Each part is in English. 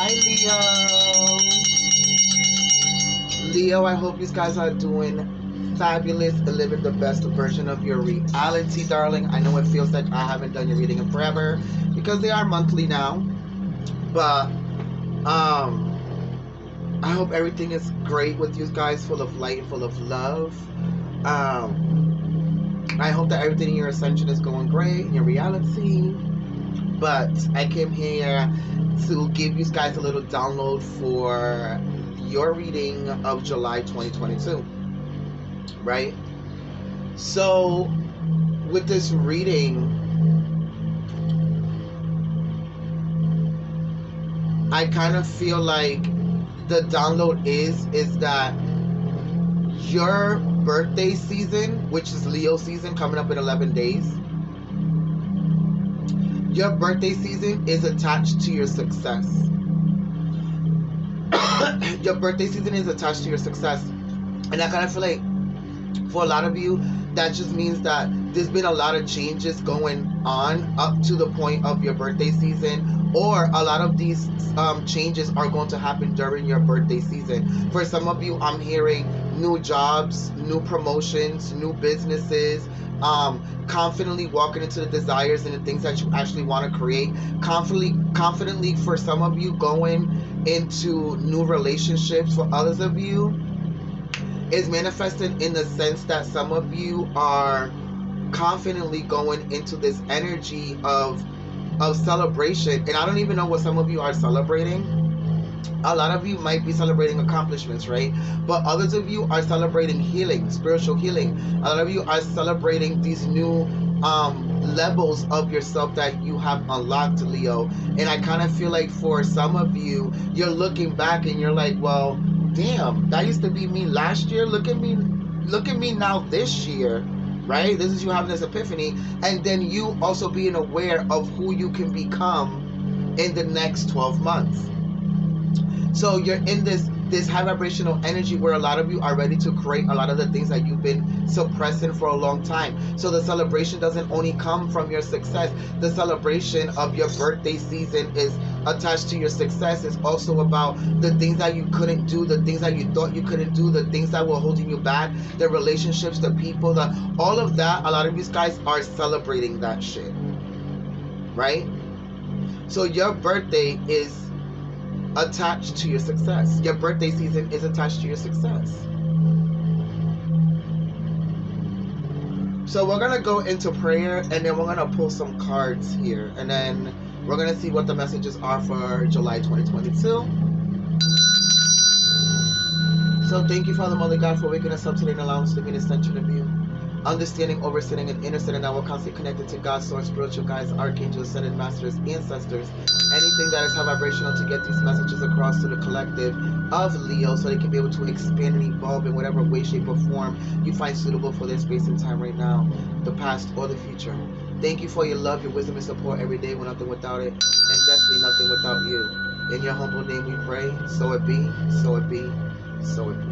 Hi, Leo. Leo, I hope you guys are doing fabulous and living the best version of your reality, darling. I know it feels like I haven't done your reading in forever because they are monthly now. But I hope everything is great with you guys, full of light and full of love. I hope that everything in your ascension is going great in your reality. But I came here to give you guys a little download for your reading of July 2022, right? So, with this reading, I kind of feel like the download is that your birthday season, which is Leo season coming up in 11 days, your birthday season is attached to your success. Your birthday season is attached to your success. And I kind of feel like for a lot of you, that just means that there's been a lot of changes going on up to the point of your birthday season, or a lot of these changes are going to happen during your birthday season. For some of you, I'm hearing new jobs, new promotions, new businesses, confidently walking into the desires and the things that you actually want to create. Confidently for some of you, going into new relationships. For others of you, is manifested in the sense that some of you are confidently going into this energy of celebration. And I don't even know what some of you are celebrating. A lot of you might be celebrating accomplishments, right? But others of you are celebrating healing, spiritual healing. A lot of you are celebrating these new levels of yourself that you have unlocked, Leo. And I kind of feel like for some of you, you're looking back and you're like, well, damn, that used to be me last year. Look at me now this year, right? This is you having this epiphany, and then you also being aware of who you can become in the next 12 months. So you're in this high vibrational energy where a lot of you are ready to create a lot of the things that you've been suppressing for a long time. So the celebration doesn't only come from your success. The celebration of your birthday season is attached to your success. It's also about the things that you couldn't do, the things that you thought you couldn't do, the things that were holding you back, the relationships, the people, all of that. A lot of these guys are celebrating that shit, right? So your birthday is attached to your success. Your birthday season is attached to your success. So we're gonna go into prayer, and then we're gonna pull some cards here, and then we're gonna see what the messages are for July 2022. So thank you, Father, Mother God, for waking us up today and allowing us to be an extension of you. Understanding, overstanding, and understanding that we're constantly connected to God's source, spiritual guides, archangels, ascended masters, ancestors, anything that is high vibrational, to get these messages across to the collective of Leo so they can be able to expand and evolve in whatever way, shape, or form you find suitable for their space and time right now, the past or the future. Thank you for your love, your wisdom, and support every day. We're nothing without it, and definitely nothing without you. In your humble name we pray, so it be, so it be, so it be.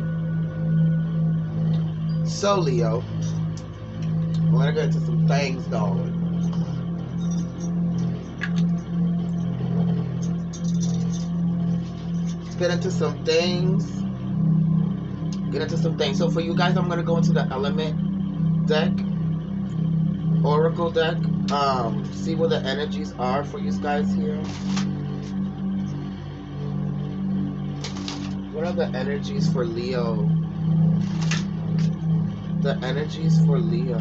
So Leo, we're gonna get into some things, dog. Get into some things. So for you guys, I'm gonna go into the element deck, oracle deck. See what the energies are for you guys here. What are the energies for Leo? The energies for Leo.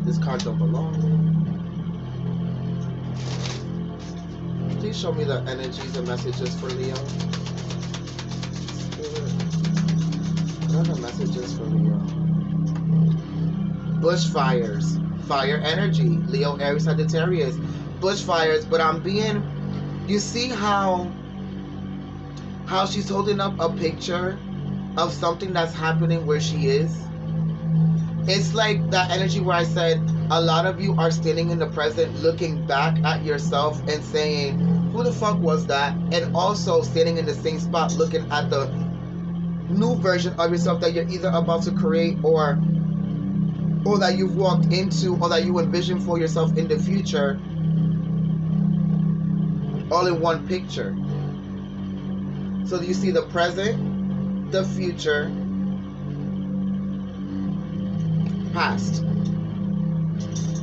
This card don't belong. Please show me the energies and messages for Leo. Spirit. What are the messages for Leo? Bushfires. Fire energy. Leo, Aries, Sagittarius. Bushfires. But I'm being... You see how she's holding up a picture of something that's happening where she is? It's like that energy where I said a lot of you are standing in the present, looking back at yourself and saying, who the fuck was that? And also standing in the same spot looking at the new version of yourself that you're either about to create or that you've walked into or that you envision for yourself in the future. all in one picture. So you see the present, the future, past.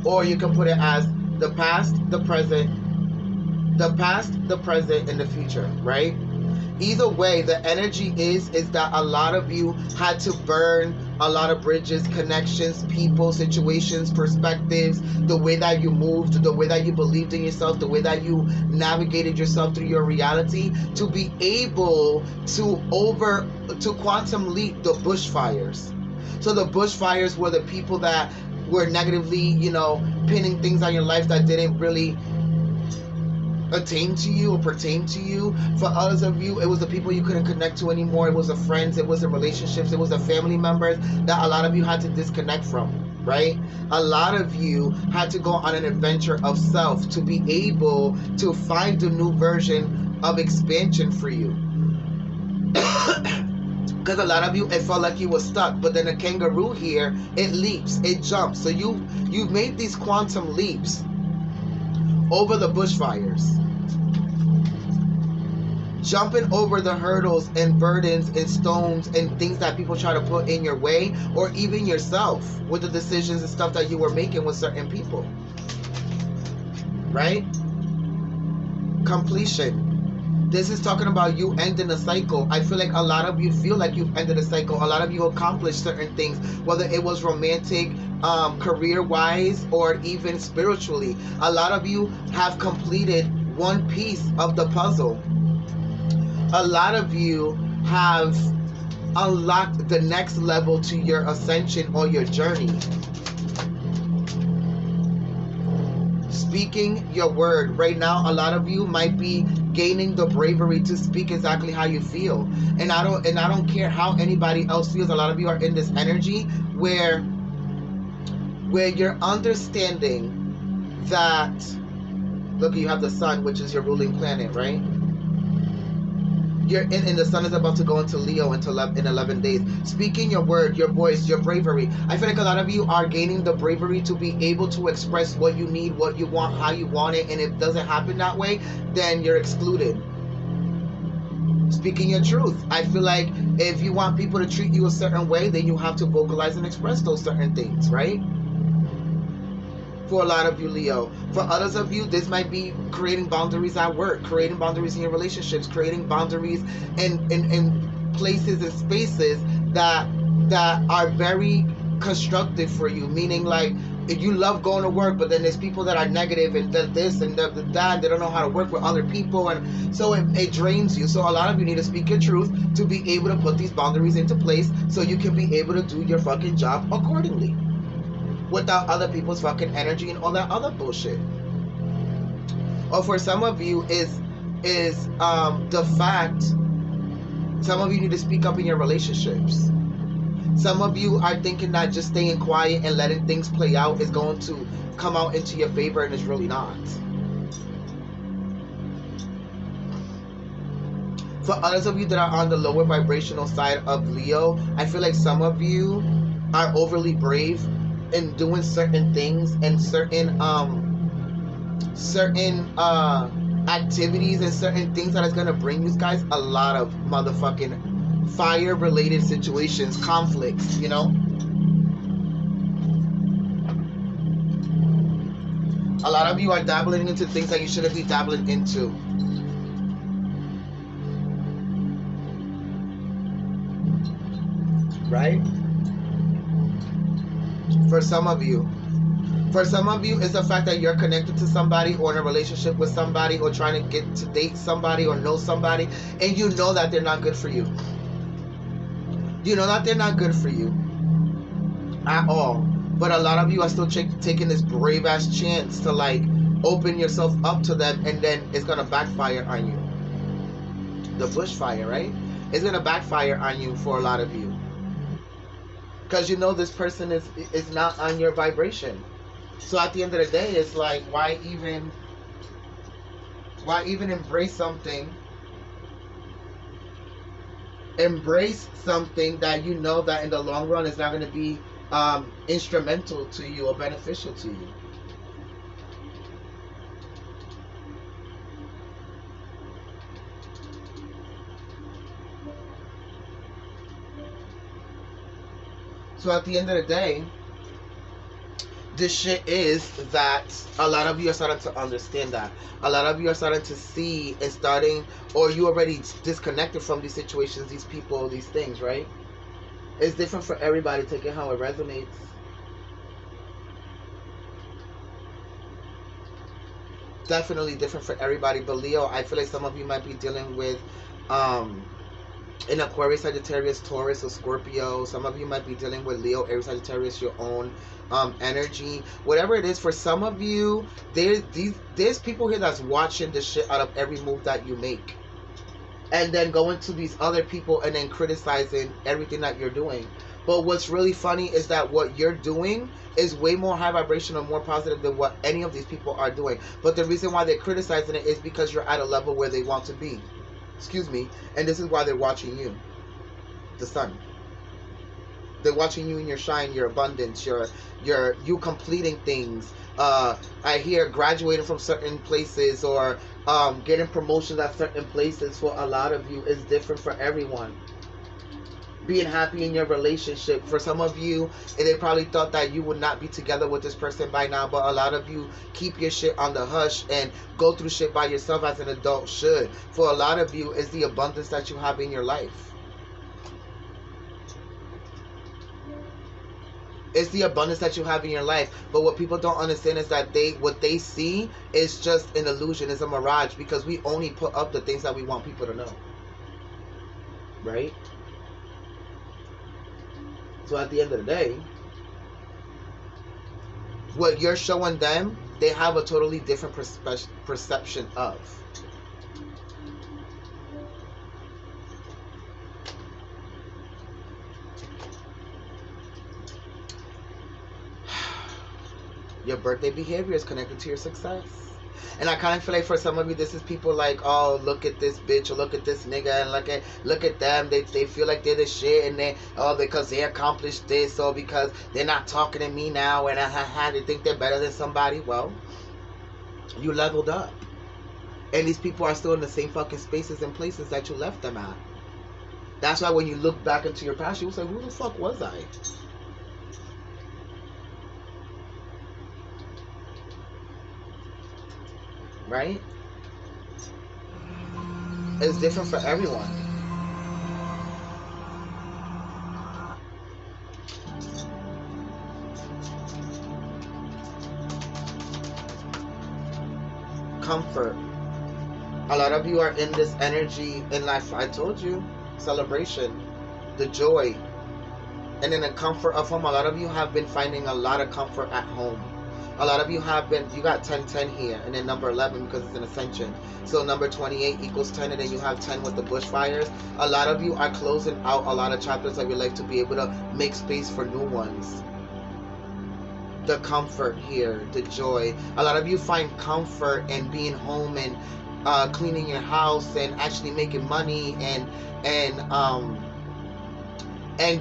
Or you can put it as the past, the present, and the future, right? Either way, the energy is that a lot of you had to burn a lot of bridges, connections, people, situations, perspectives, the way that you moved, the way that you believed in yourself, the way that you navigated yourself through your reality to be able to quantum leap the bushfires. So the bushfires were the people that were negatively, pinning things on your life that didn't really attain to you or pertain to you. For others of you, it was the people you couldn't connect to anymore. It was the friends, it was the relationships, it was the family members that a lot of you had to disconnect from, right? A lot of you had to go on an adventure of self to be able to find a new version of expansion for you. Because a lot of you, it felt like you were stuck, but then a kangaroo here, it leaps, it jumps. So you've made these quantum leaps over the bushfires, jumping over the hurdles and burdens and stones and things that people try to put in your way, or even yourself with the decisions and stuff that you were making with certain people, right? Completion. This is talking about you ending a cycle. I feel like a lot of you feel like you've ended a cycle. A lot of you accomplished certain things, whether it was romantic, career-wise, or even spiritually. A lot of you have completed one piece of the puzzle. A lot of you have unlocked the next level to your ascension or your journey. Speaking your word. Right now, a lot of you might be gaining the bravery to speak exactly how you feel. And I don't care how anybody else feels. A lot of you are in this energy where you're understanding that, look, you have the sun, which is your ruling planet, right? You're in the sun is about to go into Leo in 11 days. Speaking your word, your voice, your bravery. I feel like a lot of you are gaining the bravery to be able to express what you need, what you want, how you want it. And if it doesn't happen that way, then you're excluded. Speaking your truth. I feel like if you want people to treat you a certain way, then you have to vocalize and express those certain things, right? For a lot of you, Leo. For others of you, this might be creating boundaries at work, creating boundaries in your relationships, creating boundaries in places and spaces that are very constructive for you. Meaning, like, if you love going to work, but then there's people that are negative and this and that, they don't know how to work with other people, and so it drains you. So a lot of you need to speak your truth to be able to put these boundaries into place so you can be able to do your fucking job accordingly, without other people's fucking energy and all that other bullshit. Or for some of you is the fact, some of you need to speak up in your relationships. Some of you are thinking that just staying quiet and letting things play out is going to come out into your favor, and it's really not. For others of you that are on the lower vibrational side of Leo, I feel like some of you are overly brave in doing certain things and certain activities and certain things that is going to bring you guys a lot of motherfucking fire related situations, conflicts, you know. A lot of you are dabbling into things that you shouldn't be dabbling into. Right? For some of you, it's the fact that you're connected to somebody or in a relationship with somebody or trying to get to date somebody or know somebody, and you know that they're not good for you. You know that they're not good for you at all. But a lot of you are still taking this brave ass chance to like open yourself up to them, and then it's gonna backfire on you. The bushfire, right? It's gonna backfire on you for a lot of you. Because you know this person is not on your vibration. So at the end of the day, it's like, why even embrace something? Embrace something that you know that in the long run is not going to be instrumental to you or beneficial to you. So at the end of the day, this shit is that a lot of you are starting to understand that. A lot of you are starting to see and starting, or you already disconnected from these situations, these people, these things, right? It's different for everybody, taking how it resonates. Definitely different for everybody. But Leo, I feel like some of you might be dealing with an Aquarius, Sagittarius, Taurus, or Scorpio. Some of you might be dealing with Leo, Aries, Sagittarius, your own energy. Whatever it is, for some of you, there's people here that's watching the shit out of every move that you make. And then going to these other people and then criticizing everything that you're doing. But what's really funny is that what you're doing is way more high vibrational, more positive than what any of these people are doing. But the reason why they're criticizing it is because you're at a level where they want to be. Excuse me. And this is why they're watching you. The sun. They're watching you in your shine, your abundance, you completing things. I hear graduating from certain places, or getting promotions at certain places. For a lot of you is different for everyone. Being happy in your relationship. For some of you, and they probably thought that you would not be together with this person by now, but a lot of you keep your shit on the hush and go through shit by yourself as an adult should. For a lot of you, is the abundance that you have in your life. It's the abundance that you have in your life. But what people don't understand is that what they see is just an illusion, it's a mirage, because we only put up the things that we want people to know. Right? So at the end of the day, what you're showing them, they have a totally different perception of. Your birthday behavior is connected to your success. And I kind of feel like for some of you, this is people like, oh, look at this bitch, or look at this nigga, and look at them. They feel like they're the shit, and because they accomplished this, or because they're not talking to me now, and they think they're better than somebody. Well, you leveled up, and these people are still in the same fucking spaces and places that you left them at. That's why when you look back into your past, you will say, who the fuck was I? Right? It's different for everyone. Comfort. A lot of you are in this energy in life. I told you. Celebration. The joy. And in the comfort of home. A lot of you have been finding a lot of comfort at home. A lot of you have been, you got 10-10 here, and then number 11 because it's an ascension. So number 28 equals 10, and then you have 10 with the bushfires. A lot of you are closing out a lot of chapters of your life to be able to make space for new ones. The comfort here, the joy. A lot of you find comfort in being home and cleaning your house and actually making money and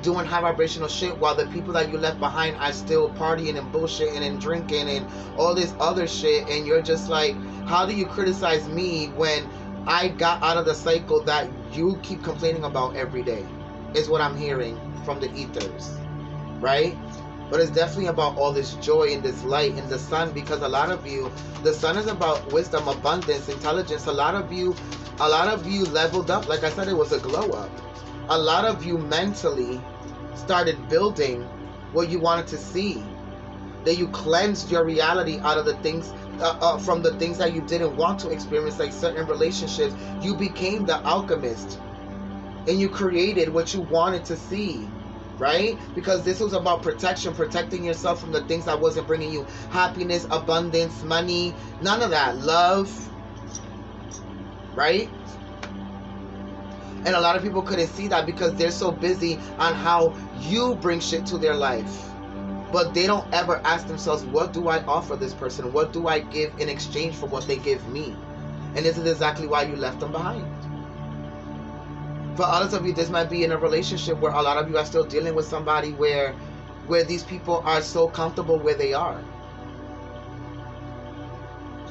doing high vibrational shit, while the people that you left behind are still partying and bullshitting and drinking and all this other shit. And you're just like, how do you criticize me when I got out of the cycle that you keep complaining about every day? Is what I'm hearing from the ethers, right? But it's definitely about all this joy and this light and the sun, because a lot of you, the sun is about wisdom, abundance, intelligence. A lot of you leveled up. Like I said, it was a glow up. A lot of you mentally started building what you wanted to see. That you cleansed your reality out of the things, from the things that you didn't want to experience, like certain relationships. You became the alchemist, and you created what you wanted to see, right? Because this was about protection, protecting yourself from the things that wasn't bringing you happiness, abundance, money, none of that, love, right? And a lot of people couldn't see that because they're so busy on how you bring shit to their life. But they don't ever ask themselves, what do I offer this person? What do I give in exchange for what they give me? And this is exactly why you left them behind. For others of you, this might be in a relationship where a lot of you are still dealing with somebody where these people are so comfortable where they are.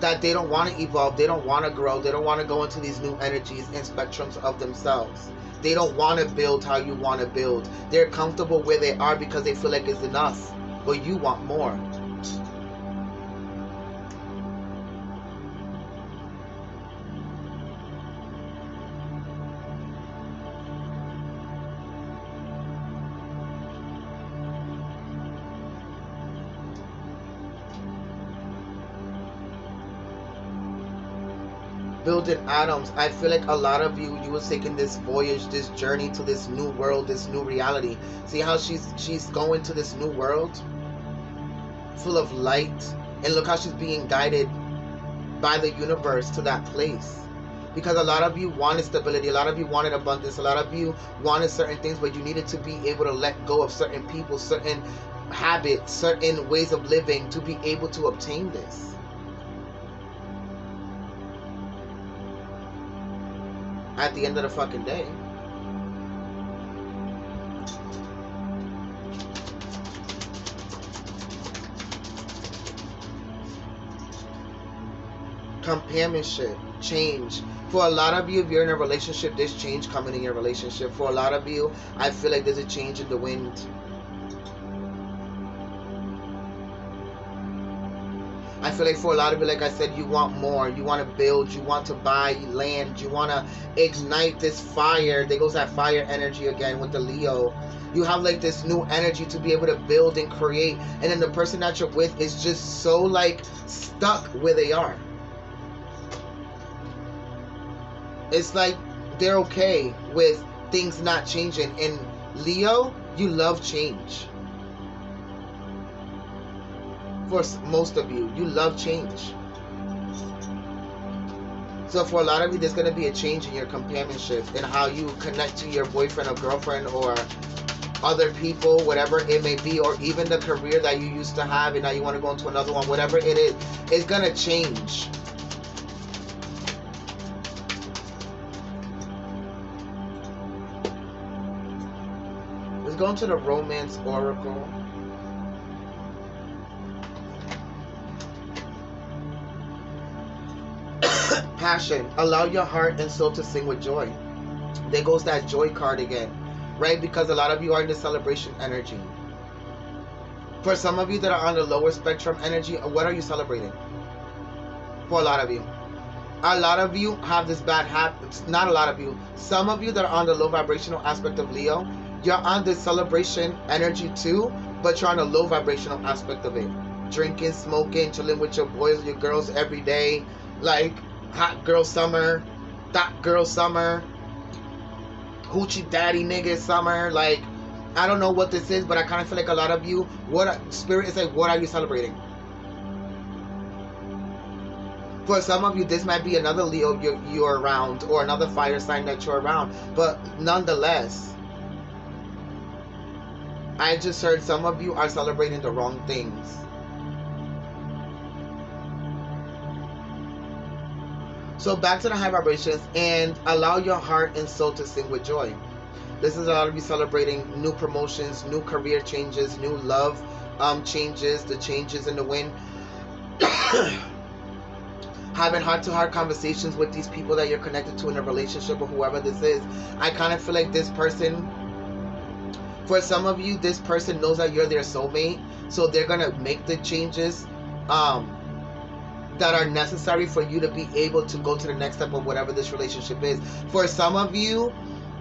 that they don't want to evolve, they don't want to grow, they don't want to go into these new energies and spectrums of themselves. They don't want to build how you want to build. They're comfortable where they are because they feel like it's enough, but you want more. Building atoms. I feel like a lot of you was taking this voyage, this journey to this new world, this new reality. See how she's going to this new world full of light, and look how she's being guided by the universe to that place. Because a lot of you wanted stability, a lot of you wanted abundance, a lot of you wanted certain things, but you needed to be able to let go of certain people, certain habits, certain ways of living to be able to obtain this. At the end of the fucking day. Companionship, change. For a lot of you, if you're in a relationship, there's change coming in your relationship. For a lot of you, I feel like there's a change in the wind. I feel like for a lot of you, like I said, you want more. You want to build. You want to buy land. You want to ignite this fire. There goes that fire energy again with the Leo. You have like this new energy to be able to build and create. And then the person that you're with is just so like stuck where they are. It's like they're okay with things not changing. And Leo, you love change. For most of you, you love change. So for a lot of you, there's going to be a change in your companionship and how you connect to your boyfriend or girlfriend or other people, whatever it may be, or even the career that you used to have and now you want to go into another one, whatever it is, it's going to change. Let's go into the Romance Oracle. Passion. Allow your heart and soul to sing with joy. There goes that joy card again, right? Because a lot of you are in the celebration energy. For some of you that are on the lower spectrum energy, what are you celebrating? For a lot of you have this bad habit. Not a lot of you. Some of you that are on the low vibrational aspect of Leo, you're on this celebration energy too, but you're on a low vibrational aspect of it. Drinking, smoking, chilling with your boys, your girls every day, like hot girl summer, thot girl summer, hoochie daddy nigga summer. Like, I don't know what this is, but I kind of feel like a lot of you, spirit is like, what are you celebrating? For some of you, this might be another Leo you're around, or another fire sign that you're around, but nonetheless, I just heard some of you are celebrating the wrong things. So back to the high vibrations, and allow your heart and soul to sing with joy. This is a lot of you celebrating new promotions, new career changes, new love changes, the changes in the wind. Having heart-to-heart conversations with these people that you're connected to in a relationship, or whoever this is. I kind of feel like this person, for some of you, this person knows that you're their soulmate, so they're gonna make the changes that are necessary for you to be able to go to the next step of whatever this relationship is. For some of you,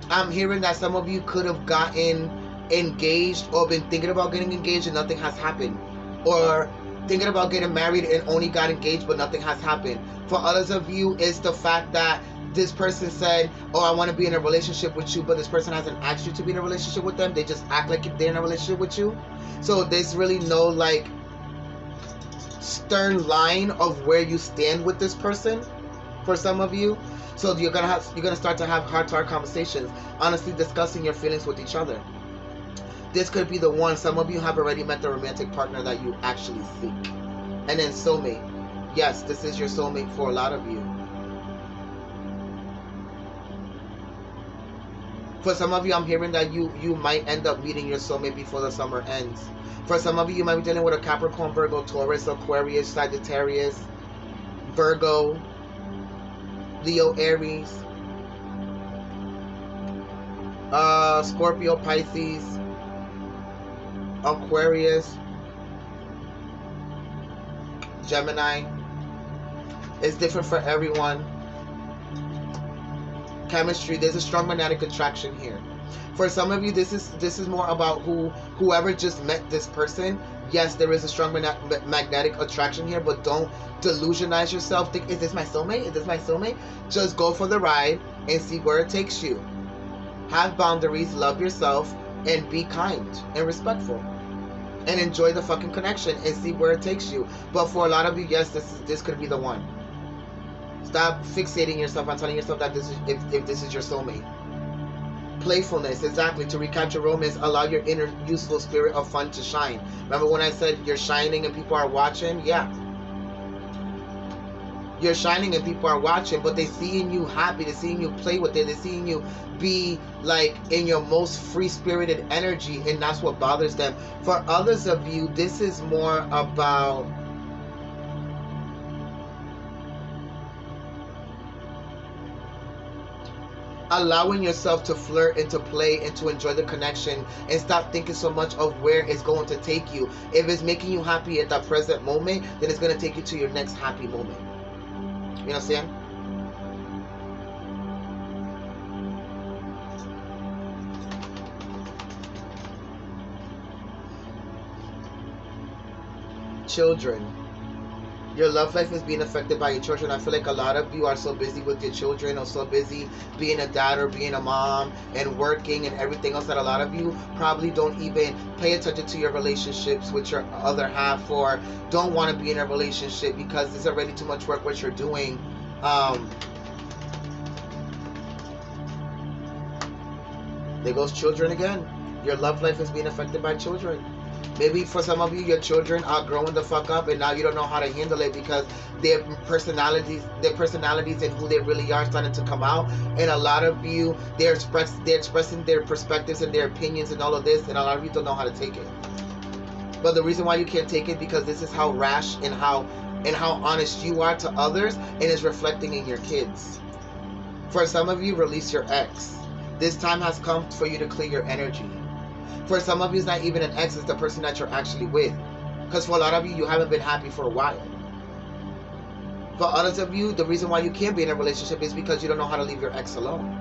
I'm hearing that some of you could have gotten engaged or been thinking about getting engaged and nothing has happened, or thinking about getting married and only got engaged but nothing has happened. For others of you, it's the fact that this person said, oh, I want to be in a relationship with you, but this person hasn't asked you to be in a relationship with them. They just act like they're in a relationship with you. So there's really no like stern line of where you stand with this person for some of you. So you're gonna start to have heart-to-heart conversations, honestly discussing your feelings with each other. This could be the one. Some of you have already met the romantic partner that you actually seek. And then soulmate. Yes, this is your soulmate for a lot of you. For some of you, I'm hearing that you might end up meeting your soulmate before the summer ends. For some of you, you might be dealing with a Capricorn, Virgo, Taurus, Aquarius, Sagittarius, Virgo, Leo, Aries, Scorpio, Pisces, Aquarius, Gemini. It's different for everyone. Chemistry, there's a strong magnetic attraction here. For some of you, this is more about whoever just met this person. Yes, there is a strong magnetic attraction here, but don't delusionize yourself. Think, is this my soulmate? Is this my soulmate? Just go for the ride and see where it takes you. Have boundaries, love yourself, and be kind and respectful. And enjoy the fucking connection and see where it takes you. But for a lot of you, yes, this could be the one. Stop fixating yourself on telling yourself that this is if this is your soulmate. Playfulness, exactly. To recapture romance, allow your inner useful spirit of fun to shine. Remember when I said you're shining and people are watching? Yeah. You're shining and people are watching, but they're seeing you happy. They're seeing you play with it. They're seeing you be like in your most free-spirited energy, and that's what bothers them. For others of you, this is more about allowing yourself to flirt and to play and to enjoy the connection, and stop thinking so much of where it's going to take you. If it's making you happy at that present moment, then it's going to take you to your next happy moment. You know what I'm saying? Children. Your love life is being affected by your children. I feel like a lot of you are so busy with your children, or so busy being a dad or being a mom and working and everything else, that a lot of you probably don't even pay attention to your relationships with your other half, or don't want to be in a relationship because it's already too much work what you're doing. There goes children again. Your love life is being affected by children. Maybe for some of you, your children are growing the fuck up, and now you don't know how to handle it because their personalities and who they really are starting to come out. And a lot of you, they're expressing their perspectives and their opinions and all of this, and a lot of you don't know how to take it. But the reason why you can't take it, because this is how rash and how honest you are to others, and it's reflecting in your kids. For some of you, release your ex. This time has come for you to clear your energy. For some of you, it's not even an ex, it's the person that you're actually with. Because for a lot of you, you haven't been happy for a while. For others of you, the reason why you can't be in a relationship is because you don't know how to leave your ex alone.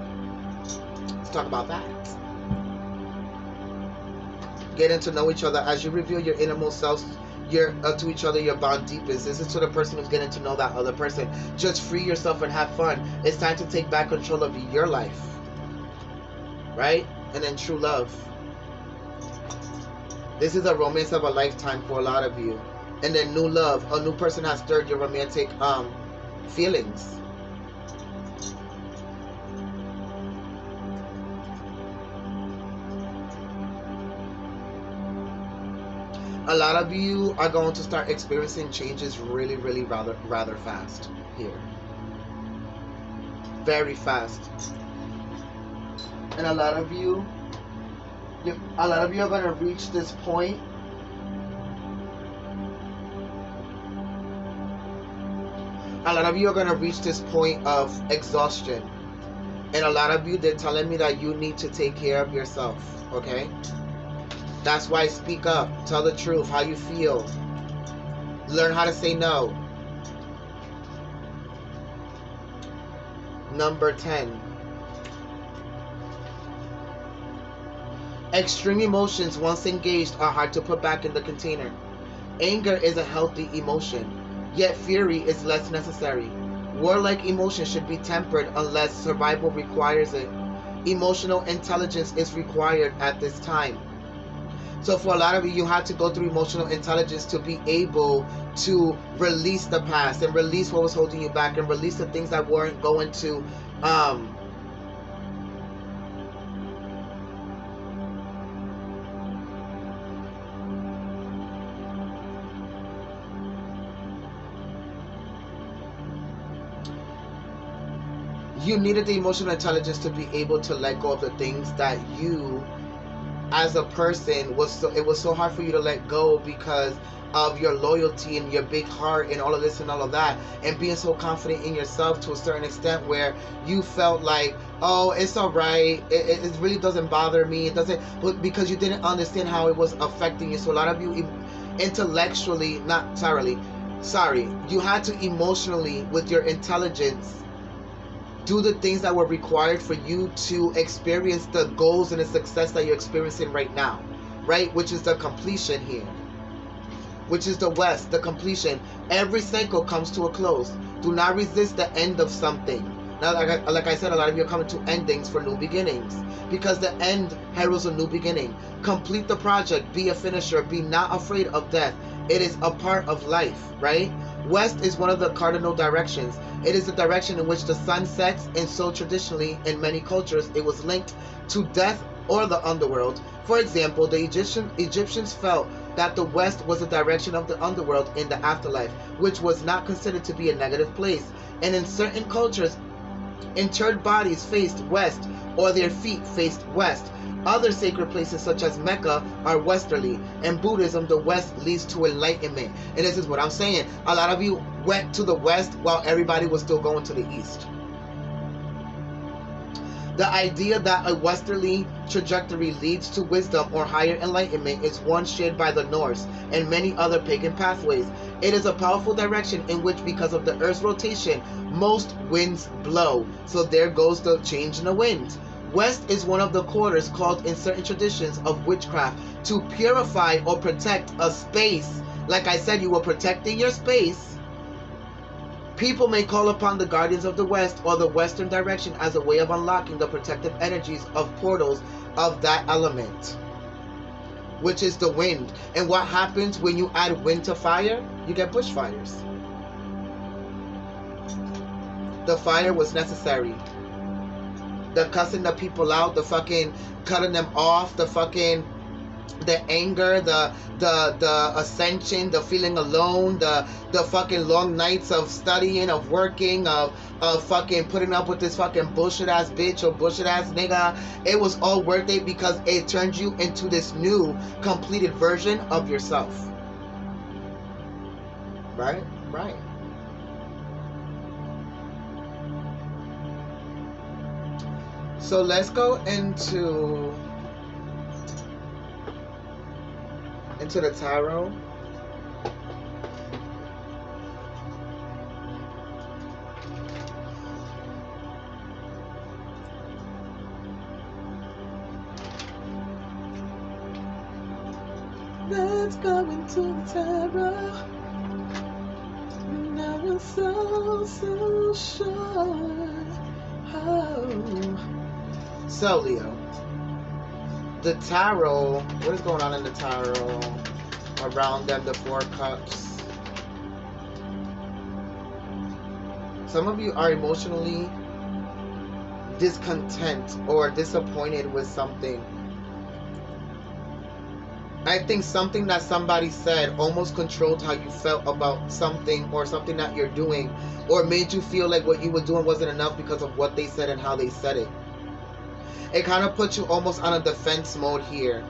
Let's talk about that. Getting to know each other. As you reveal your innermost selves to each other, your bond deepens. This is to the person who's getting to know that other person. Just free yourself and have fun. It's time to take back control of your life. Right? And then true love. This is a romance of a lifetime for a lot of you. And then new love. A new person has stirred your romantic feelings. A lot of you are going to start experiencing changes really, really rather fast here. Very fast. And a lot of you are going to reach this point. A lot of you are going to reach this point of exhaustion. And a lot of you, they're telling me that you need to take care of yourself. Okay? That's why speak up. Tell the truth. How you feel. Learn how to say no. Number 10. Extreme emotions, once engaged, are hard to put back in the container. Anger is a healthy emotion, yet fury is less necessary. Warlike emotion should be tempered unless survival requires it. Emotional intelligence is required at this time. So for a lot of you, you have to go through emotional intelligence to be able to release the past and release what was holding you back and release the things that weren't going to you needed the emotional intelligence to be able to let go of the things that you as a person it was so hard for you to let go because of your loyalty and your big heart and all of this and all of that, and being so confident in yourself to a certain extent where you felt like, oh, it's all right, it really doesn't bother me, it doesn't, but because you didn't understand how it was affecting you. So a lot of you intellectually, not sorry, you had to emotionally, with your intelligence, do the things that were required for you to experience the goals and the success that you're experiencing right now, right? Which is the completion here, which is the West, the completion. Every cycle comes to a close. Do not resist the end of something. Now, like I said, a lot of you are coming to endings for new beginnings, because the end heralds a new beginning. Complete the project. Be a finisher. Be not afraid of death. It is a part of life, right? West is one of the cardinal directions. It is the direction in which the sun sets, and so traditionally in many cultures it was linked to death or the underworld. For example, the Egyptians felt that the West was the direction of the underworld in the afterlife, which was not considered to be a negative place. And in certain cultures, interred bodies faced west, or their feet faced west. Other sacred places such as Mecca are westerly. In Buddhism, the west leads to enlightenment. And this is what I'm saying. A lot of you went to the west while everybody was still going to the east. The idea that a westerly trajectory leads to wisdom or higher enlightenment is one shared by the Norse and many other pagan pathways. It is a powerful direction in which, because of the Earth's rotation, most winds blow. So there goes the change in the wind. West is one of the quarters called in certain traditions of witchcraft to purify or protect a space. Like I said, you were protecting your space. People may call upon the guardians of the West or the Western direction as a way of unlocking the protective energies of portals of that element, which is the wind. And what happens when you add wind to fire? You get bushfires. The fire was necessary. The cussing the people out, the fucking cutting them off, the anger, the ascension, the feeling alone, the fucking long nights of studying, of working, of fucking putting up with this fucking bullshit ass bitch or bullshit ass nigga. It was all worth it because it turned you into this new completed version of yourself. Right? Right. So let's go into the tarot. Let's go into the tarot. Now I'm so sure. Oh. So Leo, the tarot, what is going on in the tarot? Around them, the Four Cups. Some of you are emotionally discontent or disappointed with something. I think something that somebody said almost controlled how you felt about something, or something that you're doing, or made you feel like what you were doing wasn't enough because of what they said and how they said it. It kind of puts you almost on a defense mode here.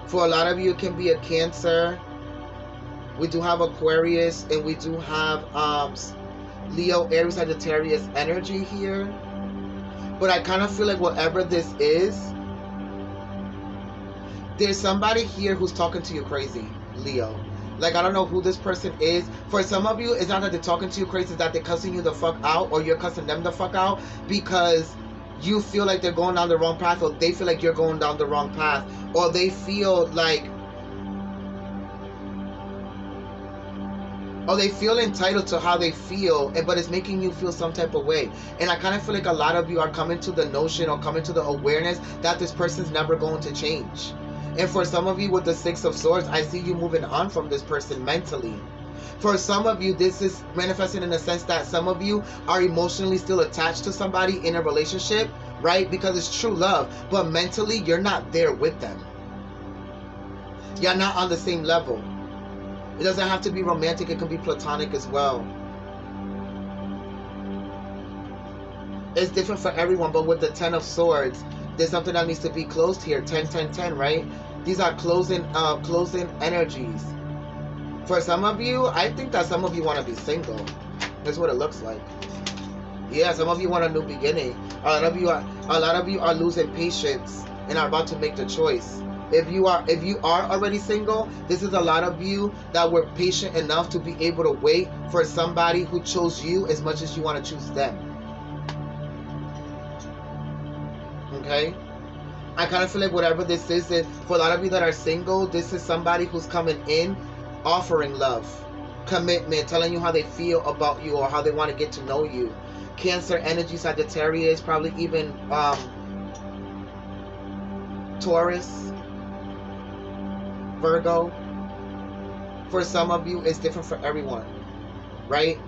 For a lot of you, it can be a Cancer. We do have Aquarius, and we do have Leo, Aries, Sagittarius energy here. But I kind of feel like whatever this is, there's somebody here who's talking to you crazy, Leo. Like, I don't know who this person is. For some of you, it's not that they're talking to you crazy, it's that they're cussing you the fuck out, or you're cussing them the fuck out because you feel like they're going down the wrong path, or they feel like you're going down the wrong path, or they feel like, or they feel entitled to how they feel, but it's making you feel some type of way. And I kind of feel like a lot of you are coming to the notion, or coming to the awareness that this person's never going to change. And for some of you with the Six of Swords, I see you moving on from this person mentally. For some of you, this is manifesting in the sense that some of you are emotionally still attached to somebody in a relationship, right? Because it's true love, but mentally you're not there with them. You're not on the same level. It doesn't have to be romantic, it can be platonic as well. It's different for everyone, but with the Ten of Swords, There's something that needs to be closed here. 10, 10, 10, right? These are closing energies. For some of you, I think that some of you want to be single. That's what it looks like. Yeah, some of you want a new beginning. A lot of you are losing patience and are about to make the choice. If you are already single, this is a lot of you that were patient enough to be able to wait for somebody who chose you as much as you want to choose them. Okay? I kind of feel like whatever this is, that for a lot of you that are single, this is somebody who's coming in, offering love, commitment, telling you how they feel about you or how they want to get to know you. Cancer energy, Sagittarius, probably even Taurus, Virgo. For some of you, it's different for everyone, right?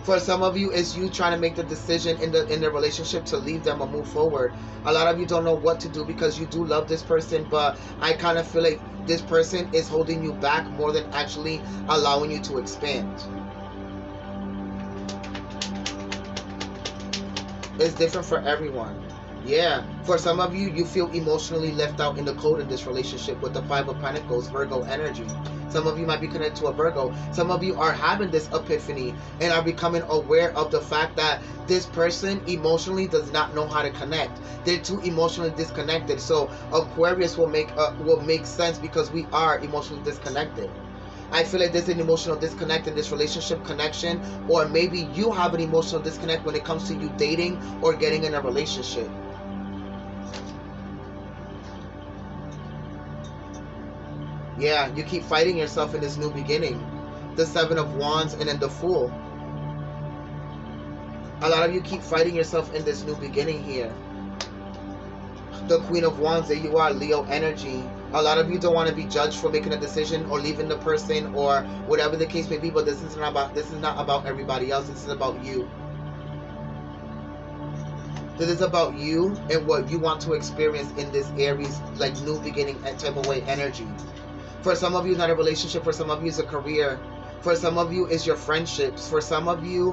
For some of you, it's you trying to make the decision in the relationship to leave them or move forward. A lot of you don't know what to do because you do love this person, but I kind of feel like this person is holding you back more than actually allowing you to expand. It's different for everyone. Yeah, for some of you, you feel emotionally left out in the cold in this relationship with the Five of Pentacles, Virgo energy. Some of you might be connected to a Virgo. Some of you are having this epiphany and are becoming aware of the fact that this person emotionally does not know how to connect. They're too emotionally disconnected. So Aquarius will make sense because we are emotionally disconnected. I feel like there's an emotional disconnect in this relationship connection, or maybe you have an emotional disconnect when it comes to you dating or getting in a relationship. Yeah, you keep fighting yourself in this new beginning. The Seven of Wands and then the Fool. A lot of you keep fighting yourself in this new beginning here. The Queen of Wands, there you are, Leo energy. A lot of you don't want to be judged for making a decision or leaving the person or whatever the case may be, but this is not about everybody else. This is about you. This is about you and what you want to experience in this Aries, like new beginning type of way energy. For some of you, it's not a relationship. For some of you, it's a career. For some of you, it's your friendships. For some of you,